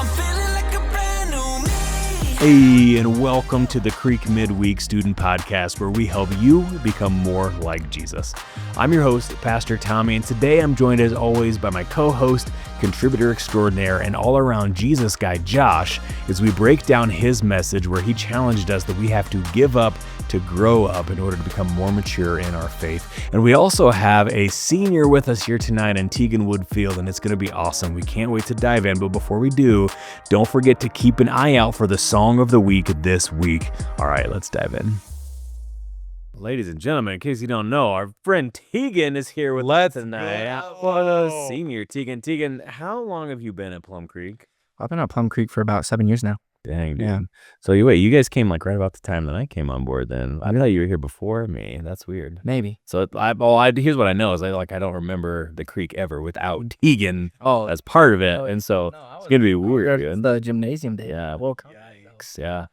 I'm feeling like a brand new me. Hey, and welcome to the CREEK midWEEK Student Podcast, where we help you become more like Jesus. I'm your host, Pastor Tomy, and today I'm joined as always by my co-host, contributor extraordinaire, and all-around Jesus guy, Josh, as we break down his message where he challenged us that we have to give up to grow up in order to become more mature in our faith. And we also have a senior with us here tonight in Teagan Woodfield, and it's going to be awesome. We can't wait to dive in, but before we do, don't forget to keep an eye out for the Song of the Week this week. All right, let's dive in. Ladies and gentlemen, in case you don't know, our friend Teagan is here with us tonight. Senior Teagan. Teagan, how long have you been at Plum Creek? I've been at Plum Creek for about 7 years now. Dang, dude. Yeah. So you guys came like right about the time that I came on board then. I thought you were here before me. That's weird. Maybe. So here's what I know is I don't remember the Creek ever without Teagan as part of it. And so it's going to be weird. Dude. The gymnasium day. Yeah. Welcome. Yikes. Yeah.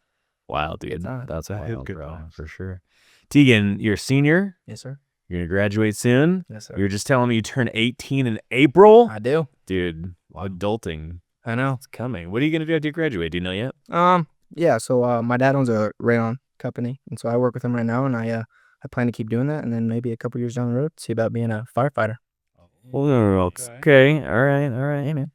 Wild, dude. That's wild, good bro, times. for sure. Teagan, you're a senior. Yes, sir. You're going to graduate soon. Yes, sir. You were just telling me you turn 18 in April. I do. Dude, adulting. I know. It's coming. What are you going to do after you graduate? Do you know yet? Yeah, so my dad owns a rayon company, and so I work with him right now, and I plan to keep doing that, and then maybe a couple years down the road, see about being a firefighter. Okay. All right. Hey, man.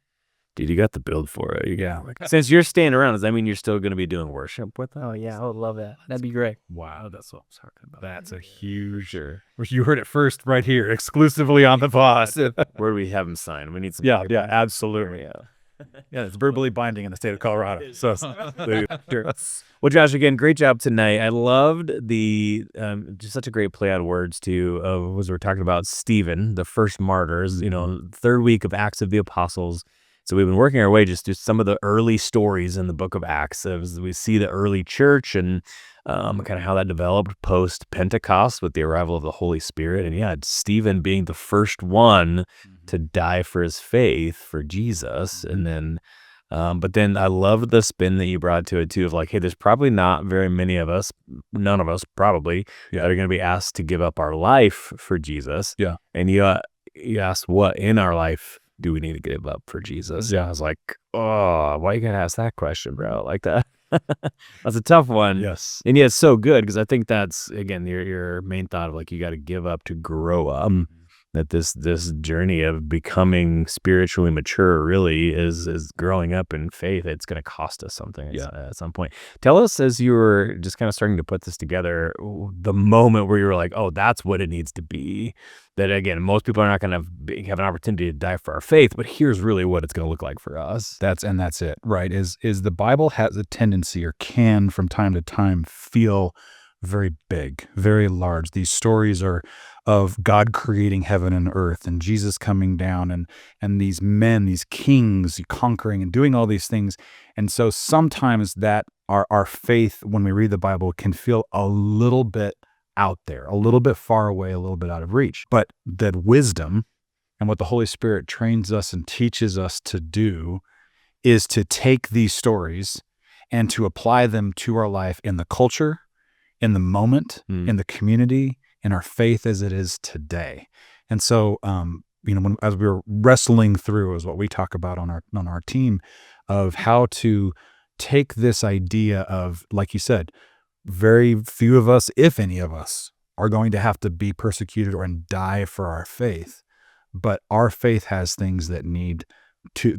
Dude, you got the build for it. Yeah. Since you're staying around, does that mean you're still going to be doing worship with them? Oh, yeah, I would love that. That'd be great. Wow, that's what I'm talking about. That's a huge. Sure. You heard it first right here, exclusively on the pod. Where do we have him sign? We need some. Yeah, paper. absolutely. Yeah, it's verbally binding in the state of Colorado. So, Sure. Well, Josh, again, great job tonight. I loved the just such a great play on words too. Was we're talking about Stephen, the first martyrs. You know, third week of Acts of the Apostles. So we've been working our way just through some of the early stories in the book of Acts as we see the early church and kind of how that developed post-Pentecost with the arrival of the Holy Spirit. And yeah, Stephen being the first one to die for his faith, for Jesus. And then, but then I love the spin that you brought to it too of like, hey, there's probably not very many of us, none of us probably, that are going to be asked to give up our life for Jesus. Yeah. And you asked what in our life do we need to give up for Jesus? Yeah. I was like, oh, why you gotta ask that question, bro? Like that. That's a tough one. yes. And yeah, it's so good because I think that's, again, your main thought of like, you got to give up to grow up. That this journey of becoming spiritually mature really is growing up in faith. It's going to cost us something at some point. Tell us, as you were just kind of starting to put this together, the moment where you were like, oh, that's what it needs to be. That, again, most people are not going to have an opportunity to die for our faith, but here's really what it's going to look like for us. That's it, right? Is the Bible has a tendency, or can from time to time, feel very big, very large. These stories are of God creating heaven and earth and Jesus coming down and these men, these kings conquering and doing all these things. And so sometimes that our faith, when we read the Bible, can feel a little bit out there, a little bit far away, a little bit out of reach. But that wisdom and what the Holy Spirit trains us and teaches us to do is to take these stories and to apply them to our life in the culture, in the moment, in the community, in our faith as it is today. And so, as we were wrestling through, is what we talk about on our team, of how to take this idea of, like you said, very few of us, if any of us, are going to have to be persecuted or and die for our faith. But our faith has things that need to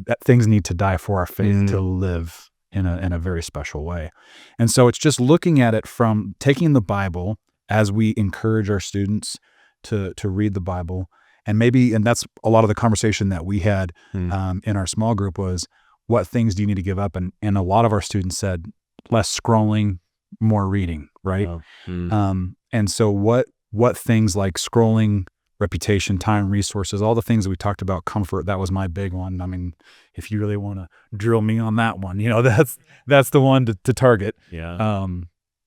die for our faith to live in a very special way. And so it's just looking at it from taking the Bible as we encourage our students to read the Bible. And that's a lot of the conversation that we had in our small group was, what things do you need to give up? And a lot of our students said, less scrolling, more reading, right? And so what things like scrolling, reputation, time, resources, all the things that we talked about, comfort, that was my big one. I mean, if you really want to drill me on that one, that's the one to target. Yeah.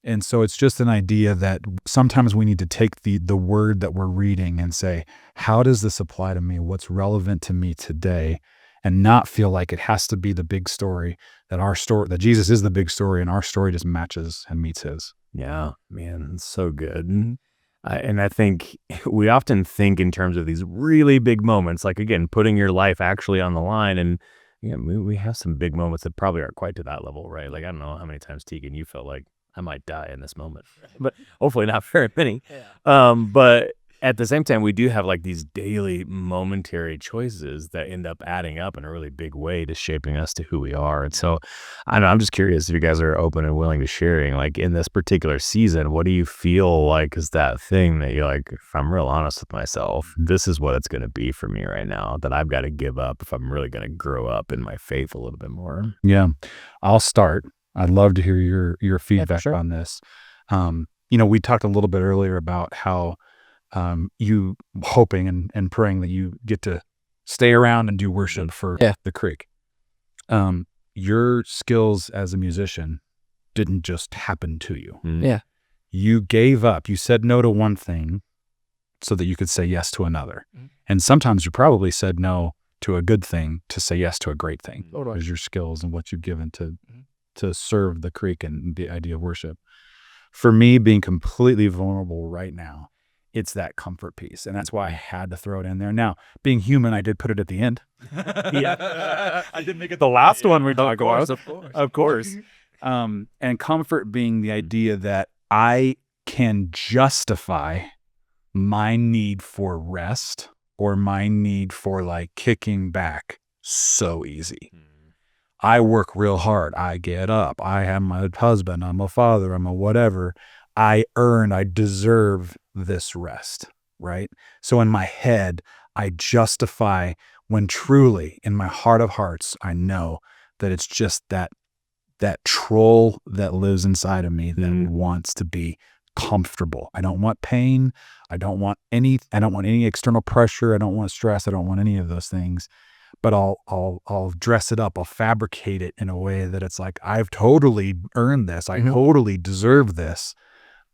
And so it's just an idea that sometimes we need to take the word that we're reading and say, how does this apply to me? What's relevant to me today? And not feel like it has to be the big story, that Jesus is the big story and our story just matches and meets his. Yeah, man, it's so good. And I think we often think in terms of these really big moments, like, again, putting your life actually on the line. And Yeah, we have some big moments that probably aren't quite to that level, right? Like, I don't know how many times, Teagan, you felt like I might die in this moment, but hopefully not very many. But at the same time, we do have like these daily momentary choices that end up adding up in a really big way to shaping us to who we are. And so I don't know, I'm just curious if you guys are open and willing to sharing, like in this particular season, what do you feel like is that thing that you're like, if I'm real honest with myself, this is what it's going to be for me right now that I've got to give up if I'm really going to grow up in my faith a little bit more. Yeah, I'll start. I'd love to hear your feedback sure. on this. We talked a little bit earlier about how you hoping and praying that you get to stay around and do worship for the Creek. Your skills as a musician didn't just happen to you. Yeah. You gave up. You said no to one thing so that you could say yes to another. And sometimes you probably said no to a good thing to say yes to a great thing. Totally. As your skills and what you've given to serve the Creek and the idea of worship. For me, being completely vulnerable right now, it's that comfort piece. And that's why I had to throw it in there. Now, being human, I did put it at the end. I didn't make it the last one we talked about. Of course. And comfort being the idea that I can justify my need for rest or my need for like kicking back so easy. I work real hard. I get up. I am my husband. I'm a father. I'm a whatever. I deserve this rest, right? So in my head, I justify when truly in my heart of hearts, I know that it's just that troll that lives inside of me that wants to be comfortable. I don't want pain. I don't want any external pressure. I don't want stress. I don't want any of those things. But I'll dress it up. I'll fabricate it in a way that it's like, I've totally earned this. I totally deserve this.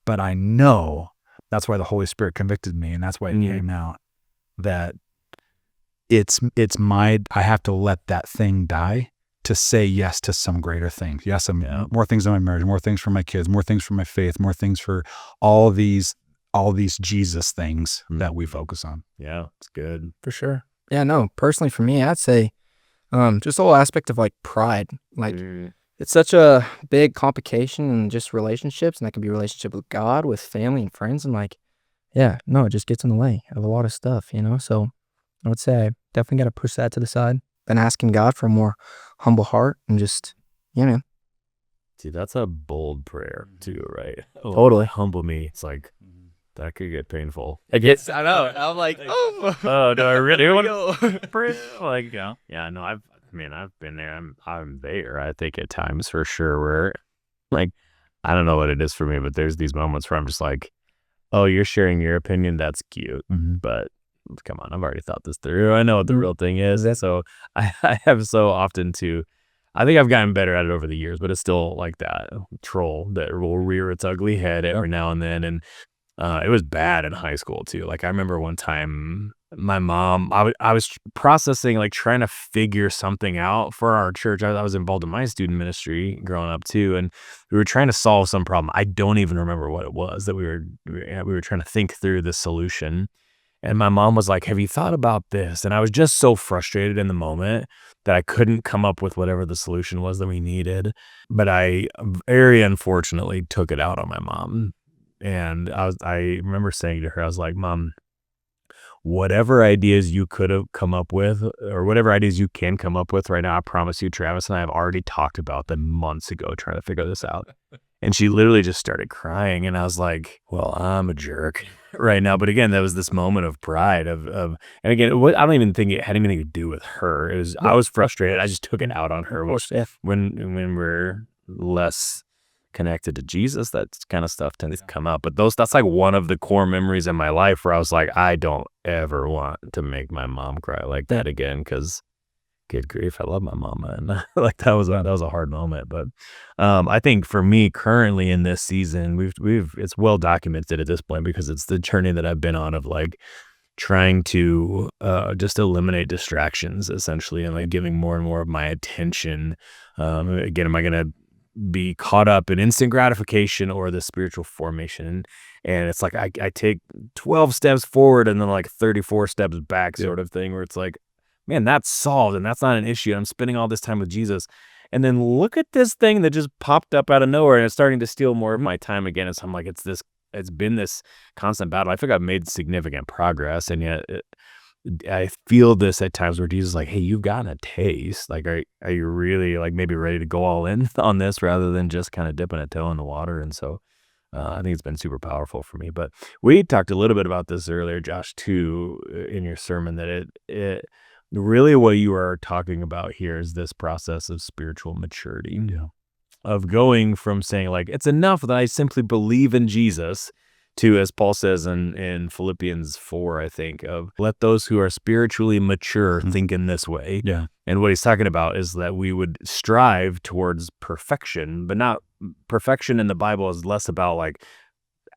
But I know that's why the Holy Spirit convicted me. And that's why it came out that I have to let that thing die to say yes to some greater things. Yes, more things in my marriage, more things for my kids, more things for my faith, more things for all these Jesus things that we focus on. Yeah, it's good. For sure. Yeah, no, personally for me, I'd say just the whole aspect of like pride. Like it's such a big complication in just relationships, and that can be relationship with God, with family and friends, and like, yeah, no, it just gets in the way of a lot of stuff, So I would say I definitely got to push that to the side, then asking God for a more humble heart and just, See, that's a bold prayer too, right? Totally. Humble me. It's like, that could get painful. I know. I'm like, oh, do I really want to pray? Like, yeah, no, I've been there. I'm there. I think at times for sure where, like, I don't know what it is for me, but there's these moments where I'm just like, oh, you're sharing your opinion. That's cute, but come on, I've already thought this through. I know what the real thing is. So I have so often to. I think I've gotten better at it over the years, but it's still like that troll that will rear its ugly head every now and then, and. It was bad in high school too. Like I remember one time my mom, I was processing, like trying to figure something out for our church. I was involved in my student ministry growing up too. And we were trying to solve some problem. I don't even remember what it was that we were trying to think through the solution. And my mom was like, have you thought about this? And I was just so frustrated in the moment that I couldn't come up with whatever the solution was that we needed. But I very unfortunately took it out on my mom. And I remember saying to her, I was like, Mom, whatever ideas you could have come up with or whatever ideas you can come up with right now, I promise you, Travis and I have already talked about them months ago trying to figure this out. And she literally just started crying. And I was like, well, I'm a jerk right now. But again, that was this moment of pride and again, I don't even think it had anything to do with her. It was, I was frustrated. I just took it out on her. When we're less connected to Jesus, that kind of stuff tends to come up. But that's like one of the core memories in my life where I was like, I don't ever want to make my mom cry like that again, because good grief, I love my mama, and like that was a hard moment. But I think for me currently in this season, it's well documented at this point because it's the journey that I've been on of like trying to just eliminate distractions essentially, and like giving more and more of my attention. Again, am I gonna be caught up in instant gratification or the spiritual formation? And it's like I take 12 steps forward and then like 34 steps back sort of thing, where it's like man, that's solved and that's not an issue. I'm spending all this time with Jesus. And then look at this thing that just popped up out of nowhere and it's starting to steal more of my time again. And so I'm like, it's been this constant battle. I feel like I've made significant progress, and yet I feel this at times where Jesus is like, hey, you've gotten a taste. Like, are you really like maybe ready to go all in on this rather than just kind of dipping a toe in the water? And so I think it's been super powerful for me. But we talked a little bit about this earlier, Josh, too, in your sermon, that it really what you are talking about here is this process of spiritual maturity, of going from saying like, it's enough that I simply believe in Jesus, to, as Paul says in Philippians 4, I think, of let those who are spiritually mature think in this way. Yeah. And what he's talking about is that we would strive towards perfection, but not perfection in the Bible is less about like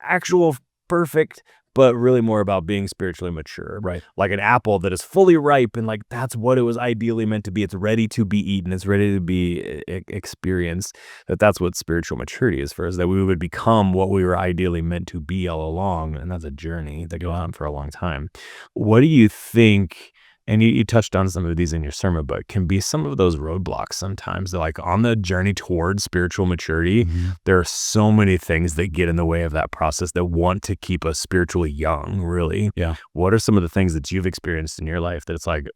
actual perfect, but really more about being spiritually mature. Right. Like an apple that is fully ripe and like that's what it was ideally meant to be. It's ready to be eaten. It's ready to be experienced. That's what spiritual maturity is for us, that we would become what we were ideally meant to be all along. And that's a journey that goes on for a long time. What do you think? And you touched on some of these in your sermon, but can be some of those roadblocks sometimes. That like on the journey towards spiritual maturity, there are so many things that get in the way of that process that want to keep us spiritually young, really. Yeah. What are some of the things that you've experienced in your life that it's like,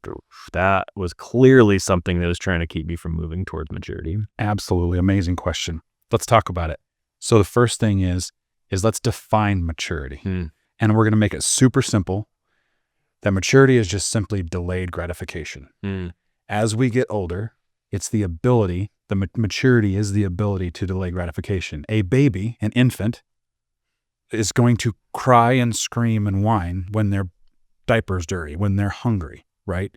that was clearly something that was trying to keep me from moving towards maturity? Absolutely. Amazing question. Let's talk about it. So the first thing is let's define maturity. And we're going to make it super simple. That maturity is just simply delayed gratification. As we get older, it's the ability, maturity is the ability to delay gratification. A baby, an infant, is going to cry and scream and whine when their diaper's dirty, when they're hungry, right?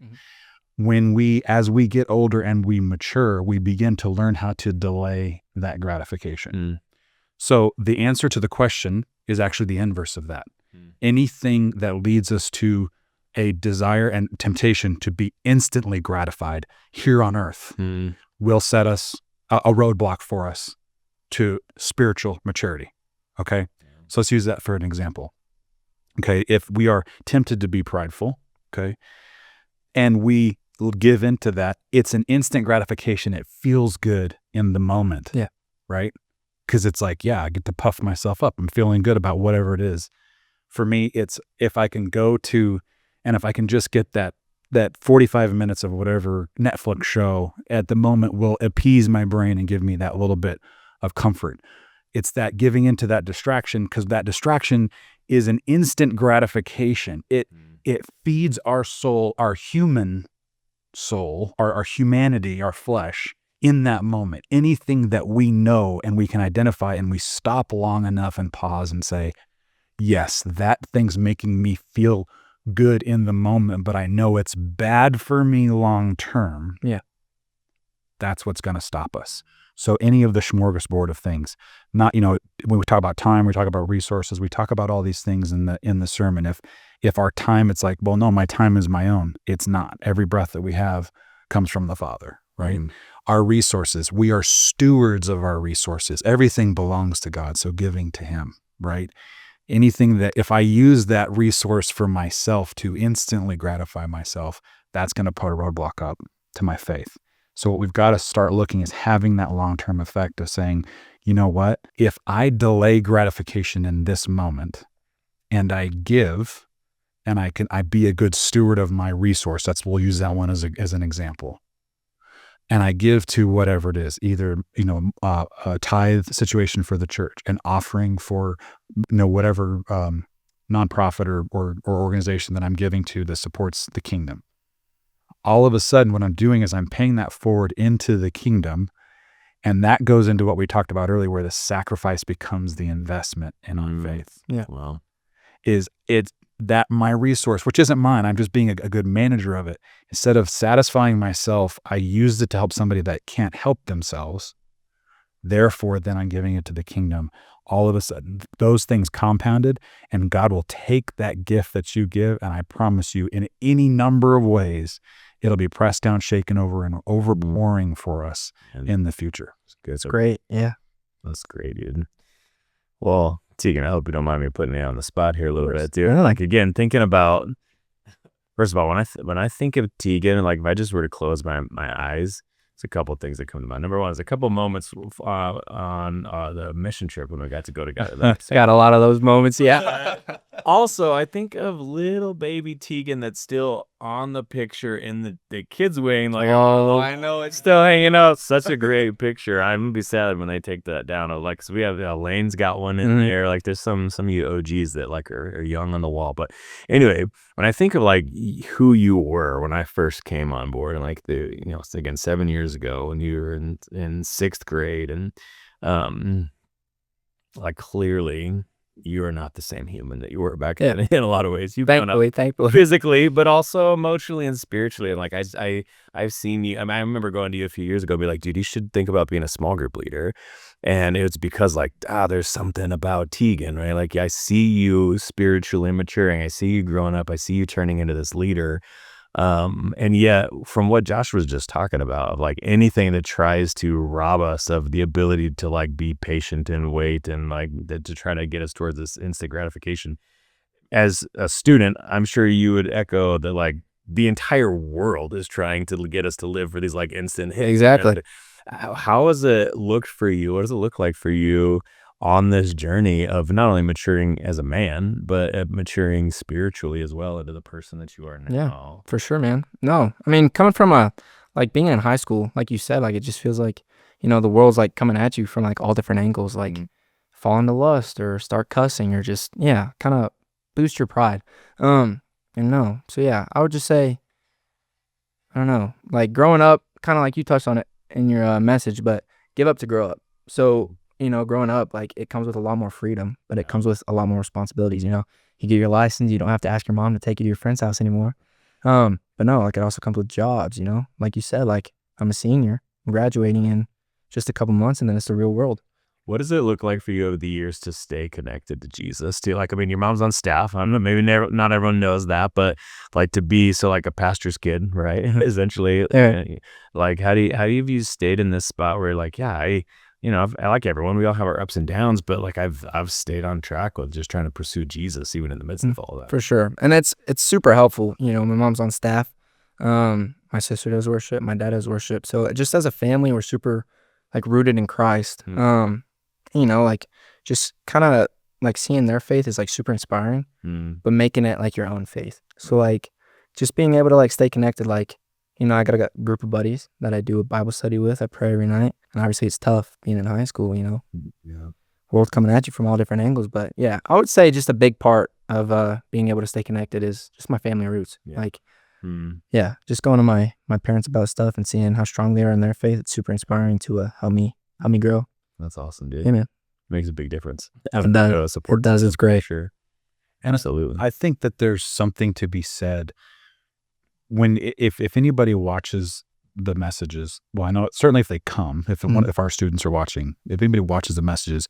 As we get older and we mature, we begin to learn how to delay that gratification. So the answer to the question is actually the inverse of that. Anything that leads us to a desire and temptation to be instantly gratified here on earth will set us a roadblock for us to spiritual maturity. Okay. So let's use that for an example. Okay. If we are tempted to be prideful, okay, and we give into that, it's an instant gratification. It feels good in the moment. Yeah. Right. Because it's like, yeah, I get to puff myself up. I'm feeling good about whatever it is. For me, it's if I can go to, and if I can just get that 45 minutes of whatever Netflix show at the moment will appease my brain and give me that little bit of comfort. It's that giving into that distraction, because that distraction is an instant gratification. It feeds our soul, our human soul, our humanity, our flesh in that moment. Anything that we know and we can identify and we stop long enough and pause and say, yes, that thing's making me feel good in the moment, but I know it's bad for me long term. Yeah. That's what's going to stop us. So any of the smorgasbord of things, not, when we talk about time, we talk about resources, we talk about all these things in the sermon. If our time, it's like, well, no, my time is my own. It's not. Every breath that we have comes from the Father, right? Our resources, we are stewards of our resources. Everything belongs to God. So giving to Him, right? Anything that if I use that resource for myself to instantly gratify myself, that's going to put a roadblock up to my faith. So what we've got to start looking is having that long-term effect of saying, you know what, if I delay gratification in this moment and I give and I be a good steward of my resource, we'll use that one as an example. And I give to whatever it is, either, a tithe situation for the church, an offering for, whatever nonprofit or organization that I'm giving to that supports the kingdom. All of a sudden, what I'm doing is I'm paying that forward into the kingdom. And that goes into what we talked about earlier, where the sacrifice becomes the investment in our faith. Yeah. Wow. It's that my resource, which isn't mine, I'm just being a good manager of it. Instead of satisfying myself, I used it to help somebody that can't help themselves. Therefore, then I'm giving it to the kingdom. All of a sudden, those things compounded, and God will take that gift that you give, and I promise you, in any number of ways, it'll be pressed down, shaken over, and overpouring for us in the future. It's great. Yeah. That's great, dude. Well, Teagan, I hope you don't mind me putting you on the spot here a little bit, dude. Yeah. Like, again, thinking about First of all, when I think of Teagan, like if I just were to close my eyes, it's a couple of things that come to mind. Number one is a couple of moments on the mission trip when we got to go together. Got a lot of those moments, yeah. Also, I think of little baby Teagan that's still on the picture in the kids' wing. Like, oh, I know it's still hanging out. Such a great picture. I'm gonna be sad when they take that down. Like, 'cause we have Lane's got one in there. Like, there's some of you OGs that like are young on the wall. But anyway, when I think of like who you were when I first came on board, and like again 7 years ago when you were in sixth grade, and like clearly you are not the same human that you were back then in a lot of ways. You've grown up Thankfully. physically, but also emotionally and spiritually. And like I've seen you. I mean, I remember going to you a few years ago, and be like, dude, you should think about being a small group leader. And it's because like, there's something about Teagan, right? Like I see you spiritually maturing. I see you growing up. I see you turning into this leader. And yet from what Josh was just talking about, like anything that tries to rob us of the ability to like be patient and wait and like to try to get us towards this instant gratification. As a student, I'm sure you would echo that like the entire world is trying to get us to live for these like instant hits. Exactly. And how has it looked for you? What does it look like for you on this journey of not only maturing as a man, but maturing spiritually as well into the person that you are now? Yeah, for sure, man. No, I mean, coming from like being in high school, like you said, like it just feels like, the world's like coming at you from like all different angles, like fall into lust or start cussing or just, kind of boost your pride. And no, so yeah, I would just say, I don't know, like growing up, kind of like you touched on it in your message, but give up to grow up. So, growing up, like it comes with a lot more freedom, but it comes with a lot more responsibilities. You get your license, you don't have to ask your mom to take you to your friend's house anymore. But no, like it also comes with jobs, like you said, like I'm a senior, I'm graduating in just a couple months, and then it's the real world. What does it look like for you over the years to stay connected to Jesus? To like, I mean, your mom's on staff. I don't know, maybe not everyone knows that, but like to be like a pastor's kid, right? Essentially, like how have you stayed in this spot where like, I like everyone. We all have our ups and downs, but like I've stayed on track with just trying to pursue Jesus even in the midst of all that. For sure. And it's super helpful. My mom's on staff. My sister does worship. My dad does worship. So just as a family, we're super like rooted in Christ. Like just kind of like seeing their faith is like super inspiring, but making it like your own faith. So like just being able to like stay connected, like, I got a group of buddies that I do a Bible study with. I pray every night. And obviously it's tough being in high school, world coming at you from all different angles. But yeah, I would say just a big part of being able to stay connected is just my family roots. Like, just going to my parents about stuff and seeing how strong they are in their faith. It's super inspiring to help me grow. That's awesome, dude. Yeah, man. Makes a big difference. It does. It does. It's great. Sure. And Absolutely. I think that there's something to be said when if anybody watches the messages. Well, I know certainly if they come, if our students are watching, if anybody watches the messages,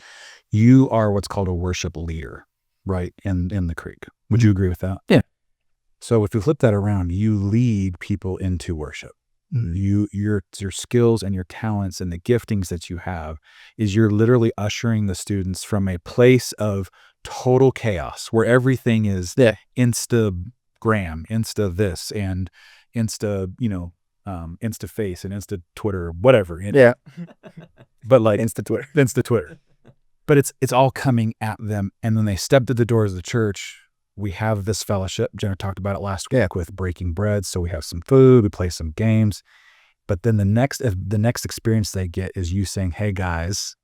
you are what's called a worship leader, right? In the Creek. Would you agree with that? Yeah. So if you flip that around, you lead people into worship. Your skills and your talents and the giftings that you have is you're literally ushering the students from a place of total chaos where everything is Instagram, Insta this and Insta, Insta face and Insta Twitter, whatever. But like Insta Twitter. But it's all coming at them. And when they step to the doors of the church, we have this fellowship. Jenna talked about it last week with breaking bread. So we have some food, we play some games. But then the next experience they get is you saying, hey guys,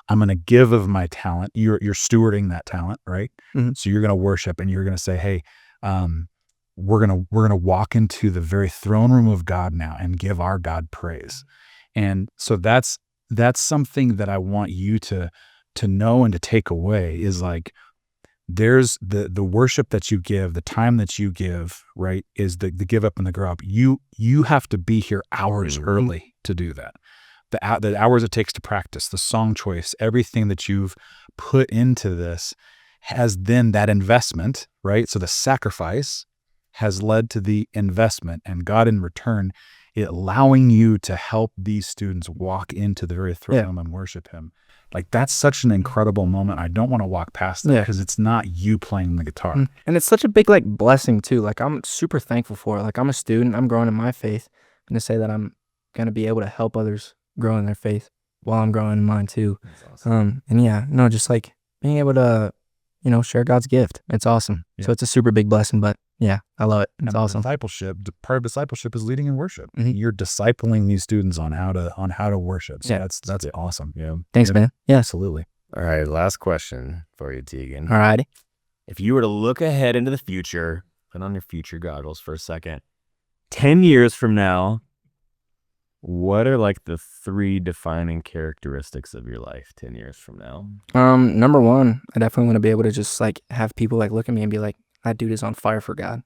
I'm going to give of my talent. You're stewarding that talent, right? So you're going to worship and you're going to say, hey, we're going to walk into the very throne room of God now and give our God praise. And so that's something that I want you to know and to take away is like, there's the worship that you give, the time that you give, right, is the give up and the grow up. You have to be here hours early to do that. The hours it takes to practice, the song choice, everything that you've put into this has then that investment, right? So the sacrifice has led to the investment, and God in return allowing you to help these students walk into the very throne room and worship him. Like, that's such an incredible moment. I don't want to walk past that because it's not you playing the guitar. And it's such a big, like, blessing too. Like, I'm super thankful for it. Like, I'm a student, I'm growing in my faith, and to say that I'm going to be able to help others grow in their faith while I'm growing in mine too. Awesome. And just like being able to, share God's gift. It's awesome. So it's a super big blessing, but yeah, I love it. It's awesome. Discipleship, part of discipleship is leading in worship. You're discipling these students on how to worship. So that's awesome. Yeah. Thanks, man. Yeah. Absolutely. All right, last question for you, Teagan. All righty. If you were to look ahead into the future, put on your future goggles for a second, 10 years from now, what are like the 3 defining characteristics of your life 10 years from now? Number one, I definitely want to be able to just like have people like look at me and be like, that dude is on fire for God.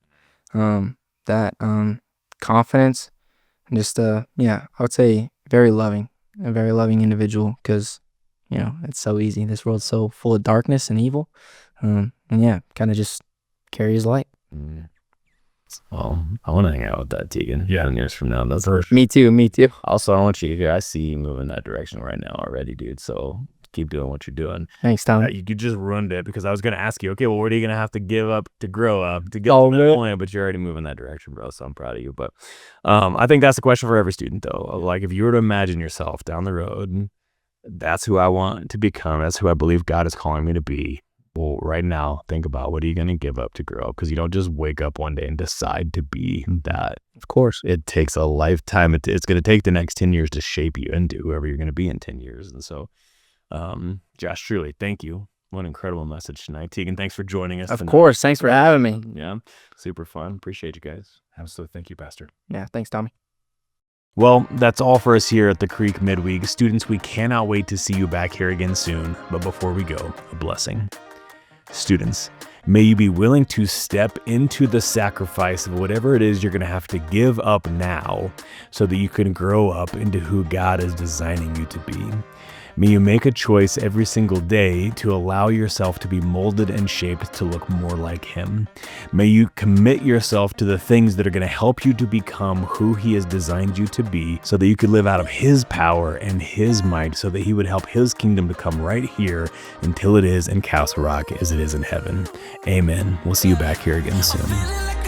That confidence, and just I would say a very loving individual, because it's so easy. This world's so full of darkness and evil. Kind of just carry his light. Well, I want to hang out with that, Teagan. 10 years from now. That's for sure. Me too. Also, I want you here. I see you moving that direction right now already, dude. So keep doing what you're doing. Thanks, Tom. You just ruined it, because I was going to ask you, okay, well, what are you going to have to give up to grow up to get to that point? But you're already moving that direction, bro. So I'm proud of you. But I think that's the question for every student, though. Like, if you were to imagine yourself down the road, that's who I want to become. That's who I believe God is calling me to be. Well, right now, think about, what are you going to give up to grow up? Because you don't just wake up one day and decide to be that. Of course. It takes a lifetime. It's going to take the next 10 years to shape you into whoever you're going to be in 10 years. And so, Josh, truly, thank you. What an incredible message tonight. Teagan, thanks for joining us. Of course. Thanks for having me. Yeah, super fun. Appreciate you guys. Absolutely. Thank you, Pastor. Yeah, thanks, Tommy. Well, that's all for us here at the Creek midweek. Students, we cannot wait to see you back here again soon. But before we go, a blessing. Students, may you be willing to step into the sacrifice of whatever it is you're going to have to give up now, so that you can grow up into who God is designing you to be. May you make a choice every single day to allow yourself to be molded and shaped to look more like Him. May you commit yourself to the things that are going to help you to become who He has designed you to be, so that you could live out of His power and His might, so that He would help His kingdom to come right here until it is in Castle Rock as it is in heaven. Amen. We'll see you back here again soon. Feeling like